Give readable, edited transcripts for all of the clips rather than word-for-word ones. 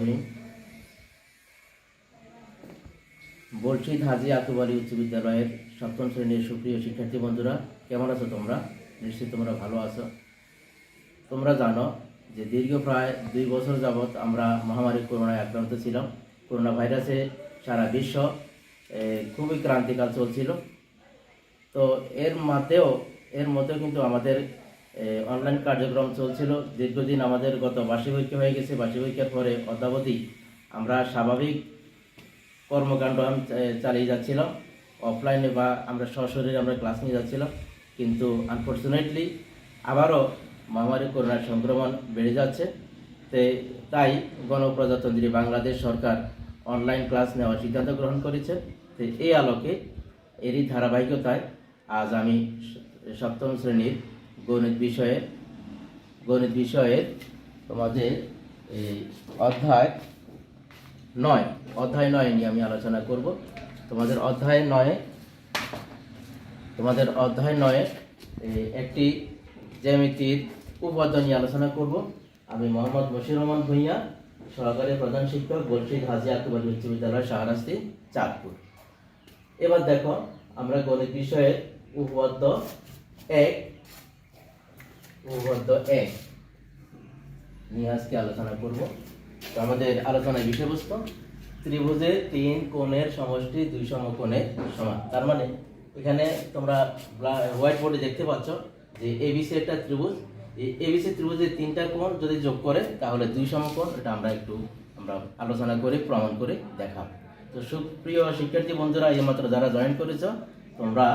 রহিম। বলশীদ হাজী আতুব আলী উচ্চ বিদ্যালয়ের সপ্তম শ্রেণীর সুপ্রিয় শিক্ষার্থী বন্ধুরা, কেমন আছো তোমরা? নিশ্চয়ই তোমরা ভালো আছো। তোমরা জানো যে দীর্ঘ প্রায় 2 বছর যাবৎ আমরা মহামারী করোনায় আক্রান্ত ছিলাম। করোনা ভাইরাসে সারা বিশ্ব খুবই ক্রান্তিকাল চলছিল। তো এর মধ্যেও কিন্তু আমাদের অনলাইন কার্যক্রম চলছিল। দীর্ঘদিন আমাদের গত বার্ষিক পরীক্ষা হয়ে গেছে। বার্ষিক পরীক্ষার পরে অদ্যাবধি আমরা স্বাভাবিক কর্মকাণ্ড চালিয়ে যাচ্ছিলাম অফলাইনে, বা আমরা সশরীরে আমরা ক্লাস নিয়ে যাচ্ছিলাম। কিন্তু আনফর্চুনেটলি আবারও মহামারী করোনার সংক্রমণ বেড়ে যাচ্ছে। তাই গণপ্রজাতন্ত্রী বাংলাদেশ সরকার অনলাইন ক্লাস নেওয়ার সিদ্ধান্ত গ্রহণ করেছে। তো এই আলোকে এরই ধারাবাহিকতায় আজ আমি সপ্তম শ্রেণীর গণিত বিষয়ের তোমাদের এই অধ্যায় 9 নিয়ে আমি আলোচনা করব। তোমাদের অধ্যায় 9 একটি জ্যামিতির উপপাদ্য নিয়ে আলোচনা করব। আমি মোহাম্মদ বশির রহমান ভূঁইয়া, সহকারী প্রধান শিক্ষক, বলশীদ হাজী আতুব আলী উচ্চ বিদ্যালয়, শাহরাস্তি, চাঁদপুর। এবার দেখো, আমরা গণিত বিষয়ের উপপাদ্য 1 নিয়ে আজকে আলোচনা করব। তো আমাদের আলোচনার বিষয়বস্তু ত্রিভুজের 3 কোণের সমষ্টি 2 সমকোণের সমান। তার মানে এখানে তোমরা হোয়াইট বোর্ডে দেখতে পাচ্ছ যে এবিসি একটা ত্রিভুজ। এই এবিসি ত্রিভুজের 3টা কোণ যদি যোগ করে তাহলে 2 সমকোণ। এটা আমরা আলোচনা করে প্রমাণ করে দেখাবো। তো সুপ্রিয় শিক্ষার্থী বন্ধুরা, এইমাত্র যারা জয়েন করেছো, তোমরা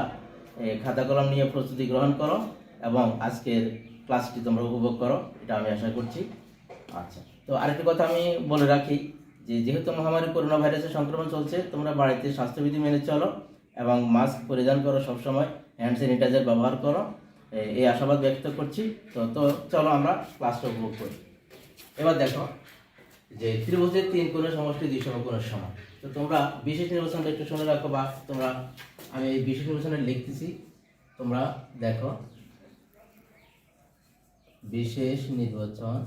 খাতা কলম নিয়ে প্রস্তুতি গ্রহণ করো এবং আজকের ক্লাসটি তোমরা উপভোগ করো, এটা আমি আশা করছি। আচ্ছা, তো আরেকটি কথা আমি বলে রাখি যে যেহেতু মহামারী করোনা ভাইরাসের সংক্রমণ চলছে, তোমরা বাড়িতে স্বাস্থ্যবিধি মেনে চলো এবং মাস্ক পরিধান করো, সবসময় হ্যান্ড স্যানিটাইজার ব্যবহার করো, এই আশাবাদ ব্যক্ত করছি। তো চলো আমরা ক্লাসটা উপভোগ করি। এবার দেখো যে ত্রিভুজের 3 কোণের সমষ্টি 2 সমকোণের সমান। তো তোমরা বিশেষ নির্বাচনটা একটু শুনে রাখো, বা আমি এই বিশেষ নির্বাচনে লিখতেছি, তোমরা দেখো। বিশেষ নির্বাচন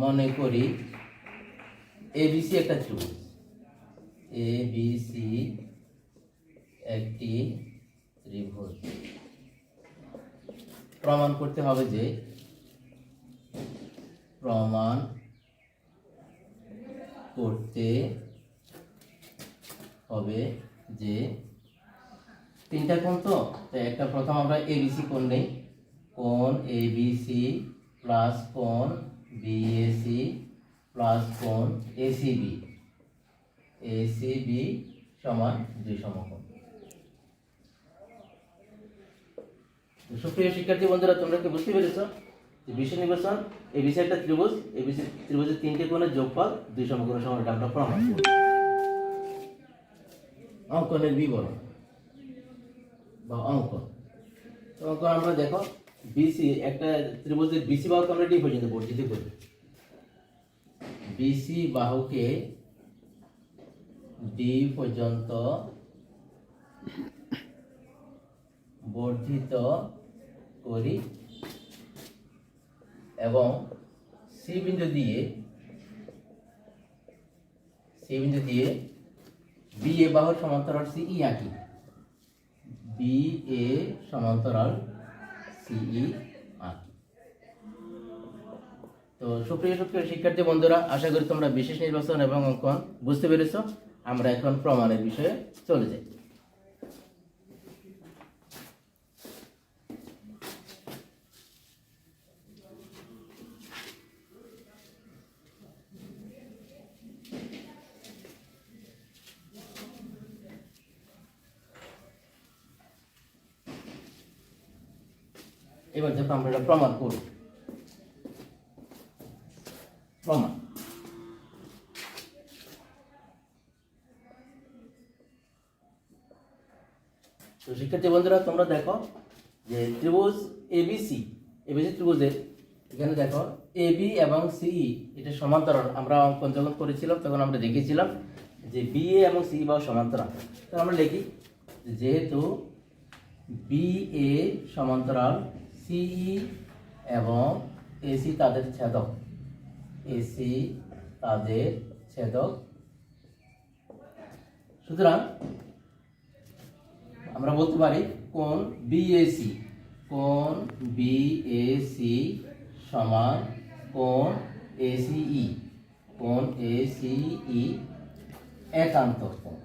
মনে করি এবিসি একটা ত্রিভুজ, এবিসি একটি ত্রিভুজ। প্রমাণ করতে হবে যে তিনটা কোণ। তো একটা প্রথম আমরা এবিসি কোণ নেই। কোণ এবিসি প্লাস কোণ বিএসি প্লাস কোণ এসিবি সমান 2 সমকোণ। সুপ্রিয় শিক্ষার্থী বন্ধুরা, তোমরা কি বুঝতে পেরেছ যে বিশেষ নির্বাচন এবিসি একটা ত্রিভুজ, এবিসি ত্রিভুজের 3টে কোণের যোগফল 2 সমকোণের সমান। এটা আমরা প্রমাণ করব। অঙ্কনের বিবরণ বা অঙ্কন। আমরা দেখো বিসি একটা ত্রিভুজের বিসি বাহুকে আমরা ডি পর্যন্ত বর্ধিত করি। বিসি বাহুকে ডি পর্যন্ত বর্ধিত করি এবং সি বিন্দু দিয়ে বি এ বাহুর সমান্তরাল সিই আঁকি। বি এ সমান্তরাল সিই আঁকি। তো সুপ্রিয় শিক্ষার্থী বন্ধুরা, আশা করি তোমরা বিশেষ নির্বাচন এবং অঙ্কন বুঝতে পেরেছো। আমরা এখন প্রমাণের বিষয়ে চলে যাই। এবার দেখো আমরা এটা প্রমাণ করব। প্রমাণ তো শিক্ষার্থী বন্ধুরা, তোমরা দেখো যে ত্রিভুজ এবিসি ত্রিভুজের এখানে দেখো এবি এবং সিই এটা সমান্তরাল। আমরা অঙ্কন যখন করেছিলাম তখন আমরা দেখেছিলাম যে বিএ এবং সিই বাহু সমান্তরাল। তো আমরা লিখি যেহেতু বিএ সমান্তরাল সিই এবং এসি তাদের ছেদক, এসি তাদের ছেদক। সুতরাং আমরা বলতে পারি কোণ বিএসি, কোণ বিএসি সমান কোণ এসিই, কোণ এসিই একান্ত কোণ।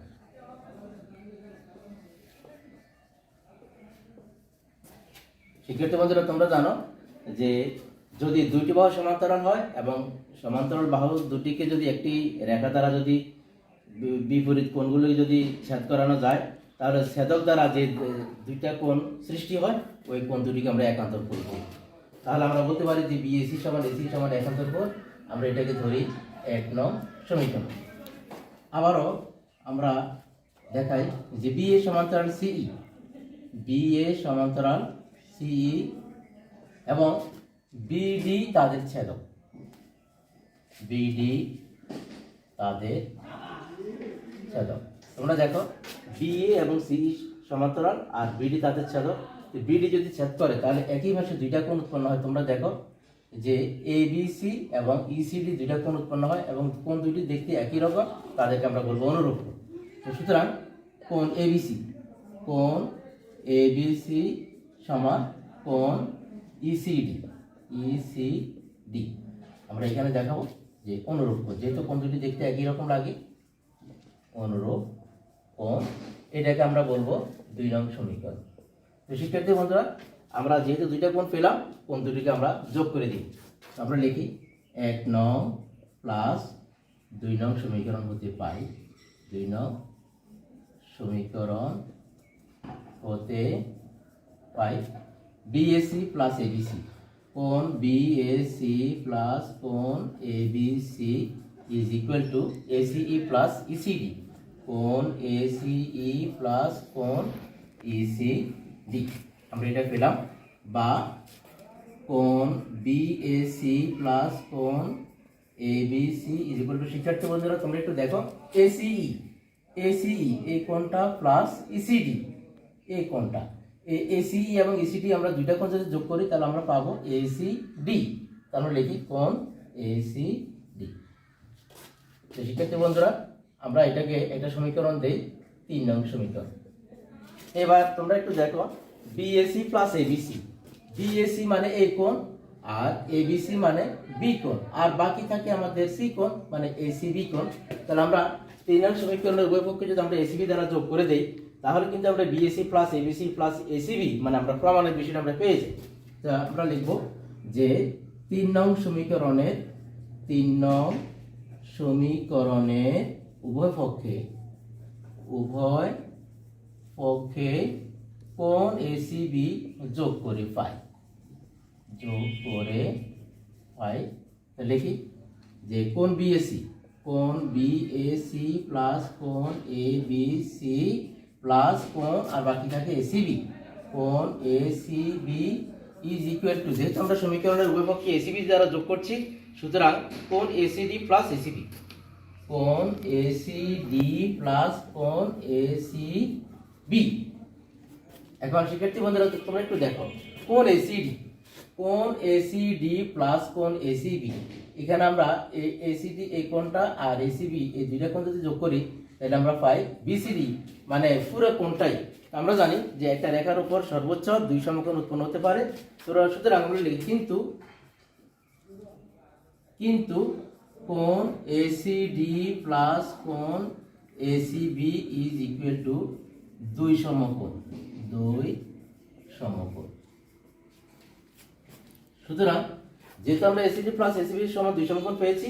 শিক্ষার্থী বন্ধুরা, তোমরা জানো যে যদি দুইটি বাহু সমান্তরাল হয় এবং সমান্তরাল বাহু দুটিকে যদি একটি রেখা দ্বারা যদি বিপরীত কোণগুলো যদি ছেদ করানো যায়, তাহলে ছেদক দ্বারা যে দুইটা কোণ সৃষ্টি হয় ওই কোণ দুটিকে আমরা একান্তর কোণ বলি। তাহলে আমরা বলতে পারি যে বিএসি সমান এসি সমান একান্তর কোণ। আমরা এটাকে ধরি 1 নং সমীকরণ। আবারও আমরা দেখাই যে বিএ সমান্তরাল সিই, বিএ সমান্তরাল সিই এবং বিডি তাদের ছেদক, বিডি তাদের ছেদক। তোমরা দেখো বিএ এবং সিই সমান্তরাল আর বিডি তাদের ছেদক। বিডি যদি ছেদ করে তাহলে একই ভাবে দুইটা কোণ উৎপন্ন হয়। তোমরা দেখো যে এবিসি এবং ইসিডি দুইটা কোণ উৎপন্ন হয় এবং কোণ দুইটি দেখতে একই রকম, তাদেরকে আমরা বলবো অনুরূপ। সুতরাং কোণ এবিসি, কোণ এবিসি সমান কোণ ইসিডি, ইসিডি আমরা এখানে দেখাবো যে অনুরূপ কোণ, যেহেতু কোণ দুটি দেখতে একই রকম লাগে, অনুরূপ কোণ, এটাকে আমরা বলবো 2 নং সমীকরণ। তো শিক্ষার্থী বন্ধুরা, আমরা যেহেতু দুইটা কোণ পেলাম, কোণ দুটিকে আমরা যোগ করে দিই। আমরা লিখি 1 নং প্লাস 2 নং সমীকরণ হতে পাই, 2 নং সমীকরণ হতে পাই বিএসি প্লাস এবিসি, কোণ বিএসি প্লাস কোণ ABC is equal to এসিই plus ECD, কোণ এসিই প্লাস কোণ ইসিডি আমরা এটা পেলাম। বা কোণ বিএসি প্লাস কোণ এবিসি ইজ ইকুয়াল টু, শিক্ষার্থী বন্ধুরা তোমরা একটু দেখো, এসিই, এসিই এই কোণটা প্লাস ইসিডি এই কোণটা, এসিই এবং ইসিডি আমরা দুইটা কোণ যদি যোগ করি তাহলে আমরা পাবো এসিডি। তাহলে লিখি কোণ এসিডি। তো শিক্ষার্থী বন্ধুরা, আমরা এটাকে এটা সমীকরণ দেই 3 নং সমীকরণ। এবার তোমরা একটু দেখো বিএসি প্লাস এবিসি, বিএসি মানে এ কোণ আর এবিসি মানে বি কোণ, আর বাকি থাকে আমাদের সি কোণ মানে এসিবি কোণ। তাহলে আমরা 3 নং সমীকরণের উভয় পক্ষে যদি আমরা এসিবি দ্বারা যোগ করে দেই তাহলে কিন্তু আমরা BAC plus ABC plus ACB মানে আমরা প্রমাণের বিষয়টা আমরা পেয়ে যাই। তো আমরা লিখব যে 3 নং সমীকরণের 3 নং সমীকরণের উভয় পক্ষে কোণ এসিবি যোগ করে পাই, লিখি যে কোণ বিএসি প্লাস কোণ এবিসি প্লাস কোণ আর বাকি থাকে এসিবি, কোণ এসিবি ইজ ইকুয়াল টু, যেহেতু আমরা সমীকরণের উভয় পক্ষে এসিবি দ্বারা যোগ করছি সুতরাং কোণ এসিডি প্লাস এসিবি, কোণ এসিডি প্লাস কোণ এসিবি। এখন শিক্ষার্থী বন্ধুরা তোমরা একটু দেখো কোণ এসিডি প্লাস কোণ এসিবি, এখানে আমরা এসিডি এই কোণটা আর এসিবি এই দুইটা কোণ যদি যোগ করি তাহলে আমরা পাই বিসিডি মানে পুরো কোণটাই। আমরা জানি যে একটা রেখার উপর সর্বোচ্চ 2 সমকোণ উৎপন্ন হতে পারে। সুতরাং আমরা লিখি কিন্তু কোণ এসিডি প্লাস কোণ এসিবি ইজ ইকুয়াল টু 2 সমকোণ। সুতরাং যেহেতু আমরা এসিডি প্লাস এসিবি সমান 2 সমকোণ পেয়েছি,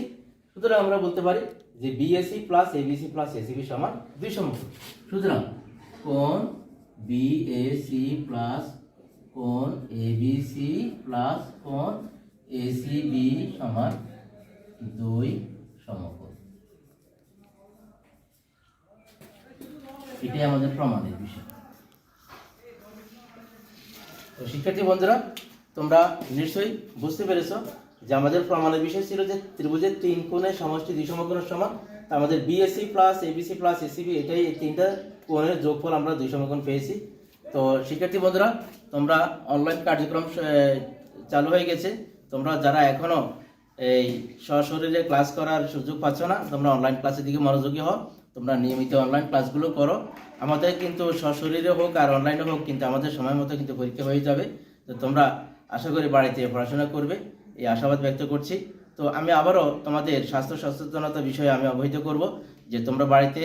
সুতরাং আমরা বলতে পারি যে BAC plus ABC plus ACB সমান 2 সমকোণ। সুতরাং কোণ বিএসি প্লাস কোণ এবিসি প্লাস কোণ এসিবি সমান 2 সমকোণ। এটাই আমাদের প্রমাণের বিষয়। তো শিক্ষার্থী বন্ধুরা, তোমরা নিশ্চয়ই বুঝতে পেরেছো যে আমাদের প্রমাণের বিষয় ছিল যে ত্রিভুজের 3 কোণের সমষ্টি 2 সমকোণের সমান। আমাদের BAC plus ABC plus ACB এটাই এই 3টা কোণের যোগফল আমরা 2 সমকোণ পেয়েছি। তো শিক্ষার্থী বন্ধুরা, তোমরা অনলাইন কার্যক্রম চালু হয়ে গেছে, তোমরা যারা এখনো এই সশরীরে ক্লাস করার সুযোগ পাচ্ছ না, তোমরা অনলাইন ক্লাসের দিকে মনোযোগী হও। তোমরা নিয়মিত অনলাইন ক্লাসগুলো করো। আমাদের কিন্তু সশরীরে হোক আর অনলাইনে হোক কিন্তু আমাদের সময় মতো কিন্তু পরীক্ষা হয়ে যাবে। তো তোমরা আশা করি বাড়িতে পড়াশোনা করবে, এই আশাবাদ ব্যক্ত করছি। তো আমি আবারও তোমাদের স্বাস্থ্য সচেতনতা বিষয়ে আমি অবহিত করব যে তোমরা বাড়িতে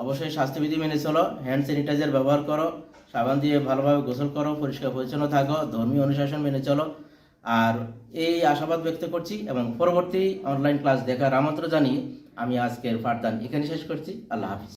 অবশ্যই স্বাস্থ্যবিধি মেনে চলো, হ্যান্ড স্যানিটাইজার ব্যবহার করো, সাবান দিয়ে ভালোভাবে গোসল করো, পরিষ্কার পরিচ্ছন্ন থাকো, ধর্মীয় অনুশাসন মেনে চলো। আর এই আশাবাদ ব্যক্ত করছি এবং পরবর্তী অনলাইন ক্লাস দেখার আমন্ত্রণ জানিয়ে আমি আজকের পাঠদান এখানে শেষ করছি। আল্লাহ হাফিজ।